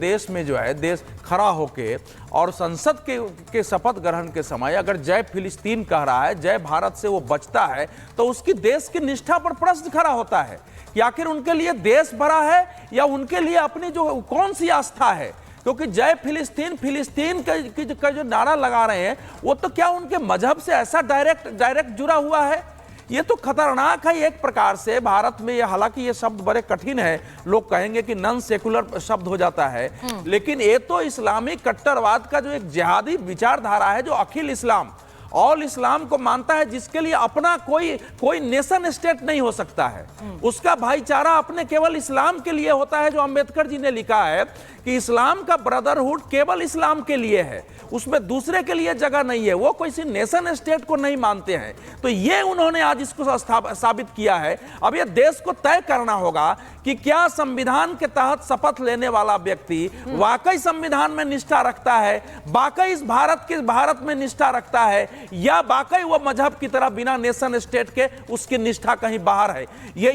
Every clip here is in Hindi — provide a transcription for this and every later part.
देश में जो है देश खड़ा होके और संसद के शपथ ग्रहण के समय अगर जय फिलिस्तीन कह रहा है, जय भारत से वो बचता है, तो उसकी देश की निष्ठा पर प्रश्न खड़ा होता है कि आखिर उनके लिए देश बड़ा है या उनके लिए अपनी जो कौन सी आस्था है। क्योंकि जय फिलिस्तीन, फिलिस्तीन का जो नारा लगा रहे हैं वो तो क्या उनके मजहब से ऐसा डायरेक्ट जुड़ा हुआ है? ये तो खतरनाक है एक प्रकार से भारत में। ये हालांकि ये शब्द बड़े कठिन है, लोग कहेंगे कि नॉन सेकुलर शब्द हो जाता है, लेकिन ये तो इस्लामी कट्टरवाद का जो एक जिहादी विचारधारा है, जो अखिल इस्लाम, ऑल इस्लाम को मानता है, जिसके लिए अपना कोई नेशन स्टेट नहीं हो सकता है। उसका भाईचारा अपने केवल इस्लाम के लिए होता है। जो अंबेडकर जी ने लिखा है कि इस्लाम का ब्रदरहुड केवल इस्लाम के लिए है, उसमें दूसरे के लिए जगह नहीं है। वो किसी नेशन स्टेट को नहीं मानते हैं। तो ये उन्होंने आज इसको साबित किया है। अब ये देश को तय करना होगा कि क्या संविधान के तहत शपथ लेने वाला व्यक्ति वाकई संविधान में निष्ठा रखता है, वाकई इस भारत में निष्ठा रखता है, या वाकई वो मजहब की तरह बिना नेशन स्टेट के उसकी निष्ठा कहीं बाहर है। ये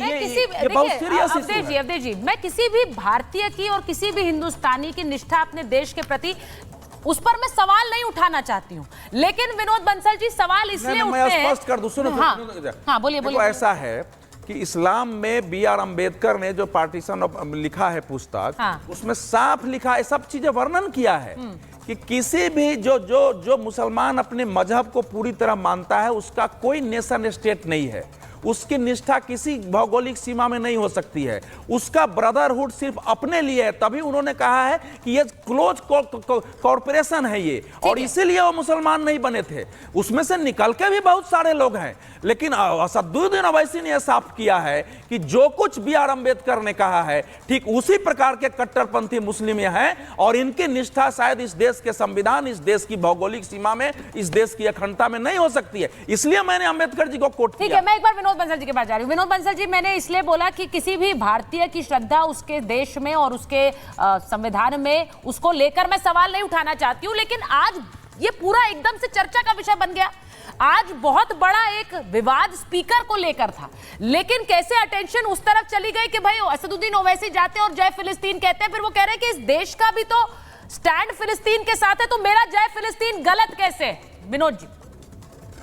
बहुत सीरियस इशू है। अवधेश जी, मैं किसी भी भारतीय की और किसी भी हिंदुस्तानी की निष्ठा अपने देश के प्रति, उस पर मैं सवाल नहीं उठाना चाहती हूं, लेकिन विनोद बंसल जी सवाल इसलिए उठते हैं। मैं स्पष्ट कर दूं, सुनो। हाँ, बोलिए। ऐसा है कि इस्लाम में बी.आर. अम्बेडकर ने जो पार्टीशन लिखा है पुस्तक, उसमें साफ लिखा है, सब चीजें वर्णन किया है कि किसी भी जो मुसलमान अपने मजहब को पूरी तरह मानता है, उसका कोई नेशन स्टेट नहीं है, उसकी निष्ठा किसी भौगोलिक सीमा में नहीं हो सकती है, उसका ब्रदरहुड सिर्फ अपने लिए है। तभी उन्होंने कहा है कि ये क्लोज कॉर्पोरेशन है ये, और इसीलिए वो मुसलमान नहीं बने थे। उसमें से निकल के भी बहुत सारे लोग हैं, लेकिन असदुद्दीन ओवैसी ने यह साफ किया है कि जो कुछ बी.आर. अम्बेडकर ने कहा है, ठीक उसी प्रकार के कट्टरपंथी मुस्लिम हैं, और इनकी निष्ठा शायद इस देश के संविधान, इस देश की भौगोलिक सीमा में, इस देश की अखंडता में नहीं हो सकती है। इसलिए मैंने अम्बेडकर जी को कोट किया। ठीक है, मैं एक बार विनोद बंसल जी के पास जा रही हूं। विनोद बंसल जी, मैंने इसलिए बोला कि किसी भी भारतीय की श्रद्धा उसके देश में और उसके संविधान में, उसको लेकर मैं सवाल नहीं उठाना चाहती हूं, लेकिन आज ये पूरा एकदम से चर्चा का विषय बन गया। आज बहुत बड़ा एक विवाद स्पीकर को लेकर था, लेकिन कैसे अटेंशन उस तरफ चली गई कि भाई असदुद्दीन ओवैसी जाते हैं और जय फिलिस्तीन कहते हैं, फिर वो कह रहे हैं कि इस देश का भी तो स्टैंड फिलिस्तीन के साथ है, तो मेरा जय फिलिस्तीन गलत कैसे? विनोद जी,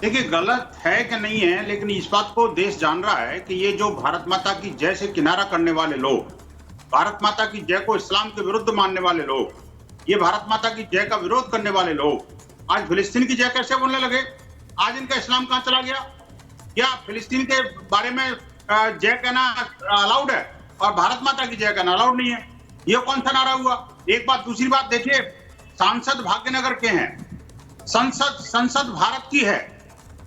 देखिए, गलत है कि नहीं है, लेकिन इस बात को देश जान रहा है कि ये जो भारत माता की जय से किनारा करने वाले लोग, भारत माता की जय को इस्लाम के विरुद्ध मानने वाले लोग, ये भारत माता की जय का विरोध करने वाले लोग आज फिलिस्तीन की जय कैसे बोलने लगे? आज इनका इस्लाम कहां चला गया? क्या फिलिस्तीन के बारे में जय कहना अलाउड है और भारत माता की जय कहना अलाउड नहीं है? ये कौन सा नारा हुआ? एक बात। दूसरी बात देखिए, सांसद भाग्यनगर के हैं, संसद भारत की है,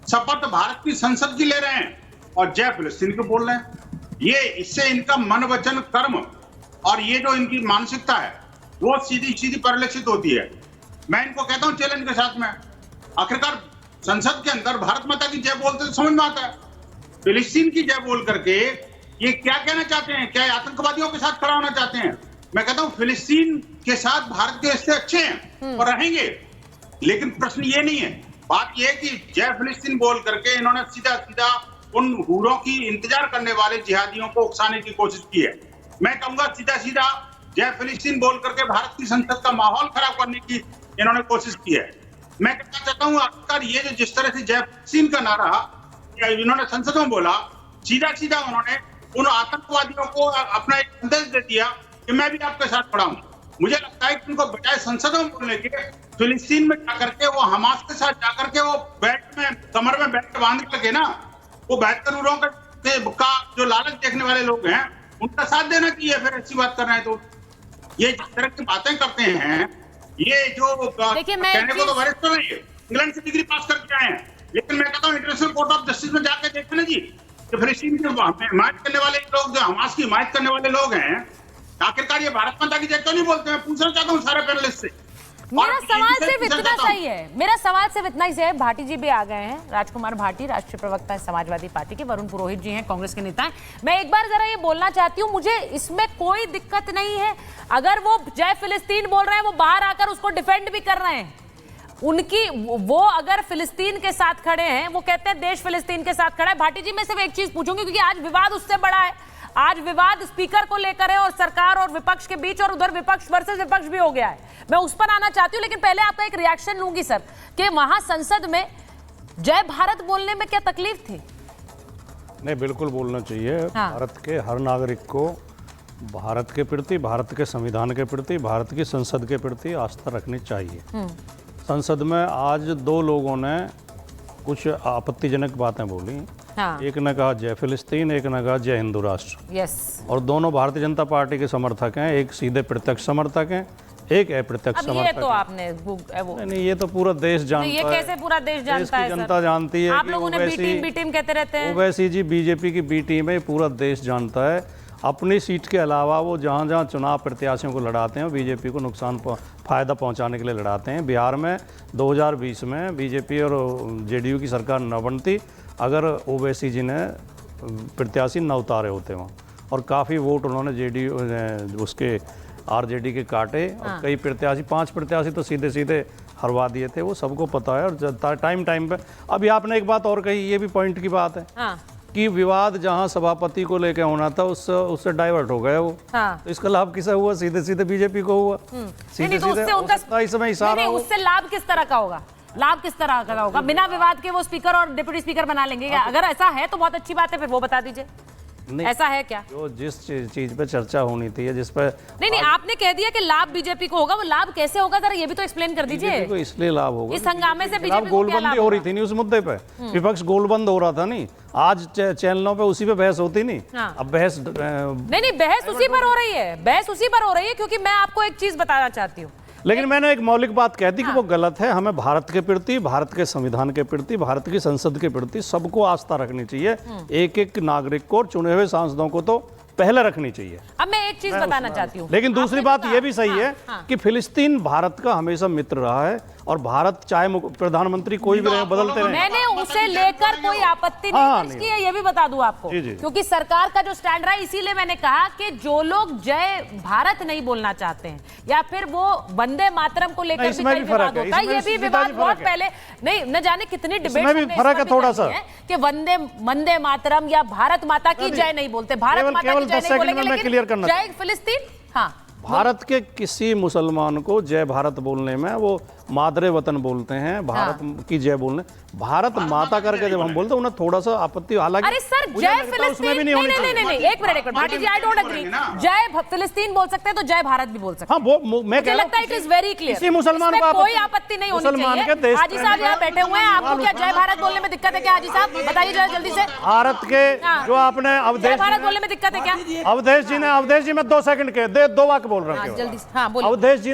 शपथ भारत की संसद की ले रहे हैं और जय फिलिस्तीन को बोल रहे हैं। ये इससे इनका मन, वचन, कर्म और ये जो इनकी मानसिकता है वो सीधी परिलक्षित होती है। मैं इनको कहता हूं चैलेंज के साथ में, आखिरकार संसद के अंदर भारत माता की जय बोलते तो समझ में आता है, फिलिस्तीन की जय बोल करके ये क्या कहना चाहते हैं? क्या आतंकवादियों के साथ खड़ा होना चाहते हैं? मैं कहता हूं फिलिस्तीन के साथ भारत के रिश्ते अच्छे हैं और रहेंगे, लेकिन प्रश्न ये नहीं है। बात यह है कि जय फिलिस्तीन बोल करके इन्होंने सीधा उन हूरों की इंतजार करने वाले जिहादियों को उकसाने की कोशिश की है। मैं कहूंगा सीधा जय फिलिस्तीन बोल करके भारत की संसद का माहौल खराब करने की इन्होंने कोशिश की है। मैं कहना चाहता हूं, आखिरकार ये जो जिस तरह से जय फिलिस्तीन का नारा इन्होंने संसद में बोला, सीधा उन्होंने उन आतंकवादियों को अपना एक संदेश दे दिया कि मैं भी आपके साथ खड़ा हूं। मुझे लगता है कि उनको बजाय संसद में बोलने के, फिलिस्तीन में जाकर के वो हमास के साथ जाकर के वो बैठ में कमर में बैठ बांध करके ना, वो बैठकर का जो लालच देखने वाले लोग हैं उनका साथ देना चाहिए। फिर अच्छी बात कर रहे हैं तो ये जिस तरह की बातें करते हैं, ये जो कहने को तो वरिष्ठ तो नहीं है, इंग्लैंड से डिग्री पास करके आए हैं, लेकिन मैं कहता हूँ इंटरनेशनल कोर्ट ऑफ जस्टिस में जाकर देखें ना जी, कि फिलिस्तीन की हिमायत करने वाले लोग, जो हमास की हिमायत करने वाले लोग हैं, आखिरकार ये भारत माता की जय क्यों नहीं बोलते हैं? पूछना चाहता हूँ सारे पैनलिस्ट से। मेरा सवाल सिर्फ इतना सही है, मेरा सवाल सिर्फ इतना ही है। भाटी जी भी आ गए हैं, राजकुमार भाटी, राष्ट्रीय प्रवक्ता है समाजवादी पार्टी के, वरुण पुरोहित जी हैं, कांग्रेस के नेता हैं। मैं एक बार जरा ये बोलना चाहती हूँ, मुझे इसमें कोई दिक्कत नहीं है अगर वो जय फिलिस्तीन बोल रहे हैं, वो बाहर आकर उसको डिफेंड भी कर रहे हैं। उनकी वो अगर फिलिस्तीन के साथ खड़े हैं, वो कहते हैं देश फिलिस्तीन के साथ खड़ा है। भाटी जी, मैं सिर्फ एक चीज पूछूंगी, क्योंकि आज विवाद उससे बड़ा है। आज विवाद स्पीकर को लेकर है और सरकार और विपक्ष के बीच, और उधर विपक्ष वर्सेस विपक्ष भी हो गया है। मैं उस पर आना चाहती हूँ, लेकिन पहले आपका एक रिएक्शन लूंगी सर कि वहां संसद में जय भारत बोलने में क्या तकलीफ थी? नहीं, बिल्कुल बोलना चाहिए। हाँ। भारत के हर नागरिक को भारत के प्रति, भारत के संविधान के प्रति, भारत की संसद के प्रति आस्था रखनी चाहिए। संसद में आज 2 लोगों ने कुछ आपत्तिजनक बातें बोली। हाँ। एक ने कहा जय फिलिस्तीन, एक ने कहा जय हिंदू राष्ट्र। यस। और दोनों भारतीय जनता पार्टी के समर्थक हैं। एक सीधे प्रत्यक्ष समर्थक हैं, एक अप्रत्यक्ष अब ये समर्थक तो है। आपने नहीं, ये तो पूरा देश जानता है। ये कैसे पूरा देश जानता है? जनता जानती है। आप लोगों ने बी टीम कहते रहते हैं। ओवैसी जी बीजेपी की बी टीम है, पूरा देश जानता है। अपनी सीट के अलावा वो जहाँ जहाँ चुनाव प्रत्याशियों को लड़ाते हैं, बीजेपी को फायदा पहुंचाने के लिए लड़ाते हैं। बिहार में 2020 में बीजेपी और जेडीयू की सरकार न बनती अगर ओवैसी जी ने प्रत्याशी न उतारे होते वहाँ, और काफ़ी वोट उन्होंने जेडीयू उसके आरजेडी के काटे। और कई प्रत्याशी, 5 प्रत्याशी तो सीधे सीधे हरवा दिए थे, वो सबको पता है। और टाइम पे अभी आपने एक बात और कही, ये भी पॉइंट की बात है। हाँ। कि विवाद जहां सभापति को लेकर होना था उससे डाइवर्ट हो गया वो। हाँ। तो इसका लाभ किसे हुआ? सीधे सीधे बीजेपी को हुआ। सीधे तो उससे सीधे उनका इसमें इशारा नहीं, हो। उससे लाभ किस तरह का होगा? लाभ किस तरह का होगा? बिना विवाद के वो स्पीकर और डिप्टी स्पीकर बना लेंगे क्या? अगर ऐसा है तो बहुत अच्छी बात है, फिर वो बता दीजिए। नहीं, ऐसा है क्या? जो जिस चीज पे चर्चा होनी थी, जिस पे नहीं, आपने कह दिया कि लाभ बीजेपी को होगा, वो लाभ कैसे होगा जरा ये भी तो एक्सप्लेन कर दीजिए। बीजेपी को इसलिए लाभ होगा, इस हंगामे से बीजेपी को क्या गोलबंदी लाभ हो रही होगा? थी नहीं उस मुद्दे पे। विपक्ष गोलबंद हो रहा था नहीं। आज चैनलों पे उसी पे बहस होती नहीं। हाँ। अब बहस नहीं, बहस उसी पर हो रही है, बहस उसी पर हो रही है, क्योंकि मैं आपको एक चीज बताना चाहती हूँ। लेकिन मैंने एक मौलिक बात कह दी कि वो गलत है। हमें भारत के प्रति, भारत के संविधान के प्रति, भारत की संसद के प्रति सबको आस्था रखनी चाहिए। एक एक नागरिक को और चुने हुए सांसदों को तो पहले रखनी चाहिए। अब मैं एक चीज बताना चाहती हूँ, लेकिन दूसरी बात यह भी सही है हाँ। कि फिलिस्तीन भारत का हमेशा मित्र रहा है, और भारत चाहे प्रधानमंत्री कोई भी रहे, बदलते रहे। मैंने उसे लेकर कोई आपत्ति हाँ, नहीं दर्ज की है, ये भी बता दूं आपको। जी, जी। क्योंकि सरकार का जो स्टैंड रहा है, इसीलिए मैंने कहा कि जो लोग जय भारत नहीं बोलना चाहते हैं या फिर वो वंदे मातरम को लेकर भी इसमें कई भी फर्क विवाद है, होता है। ये इसमें भी भी विवाद फर्क बहुत है। पहले नहीं, न जाने कितनी डिबेट इसमें भी फर्क है थोड़ा सा, कि वंदे मातरम या भारत माता की जय नहीं बोलते, भारत माता की जय नहीं बोलेंगे, लेकिन जय फिलिस्तीन। हाँ, भारत के किसी मुसलमान को जय भारत बोलने में वो मादरे वतन बोलते हैं, भारत की जय बोलने, भारत माता करके जब हम बोलते हैं उन्हें थोड़ा सा आपत्ति। हालांकि अरे सर, जय फिलिस्तीन नहीं, एक minute Bhati ji, I don't agree. जय फिलिस्तीन बोल सकते हैं तो जय भारत भी बोल सकते हैं। हाँ, वो मैं मुझे लगता है इट इज वेरी क्लियर। किसी मुसलमान को कोई आपत्ति नहीं होनी चाहिए। हाजी साहब यहाँ बैठे हुए हैं, आपको क्या जय भारत बोलने में दिक्कत है क्या? हाजी साहब बताइए जरा जल्दी से। भारत के जो आपने जय अवधेश भारत बोलने में दिक्कत है क्या? अवधेश जी में 2 सेकंड के 2 वाक्य बोल रहे हैं जल्दी, हाँ बोलिए। अवधेश जी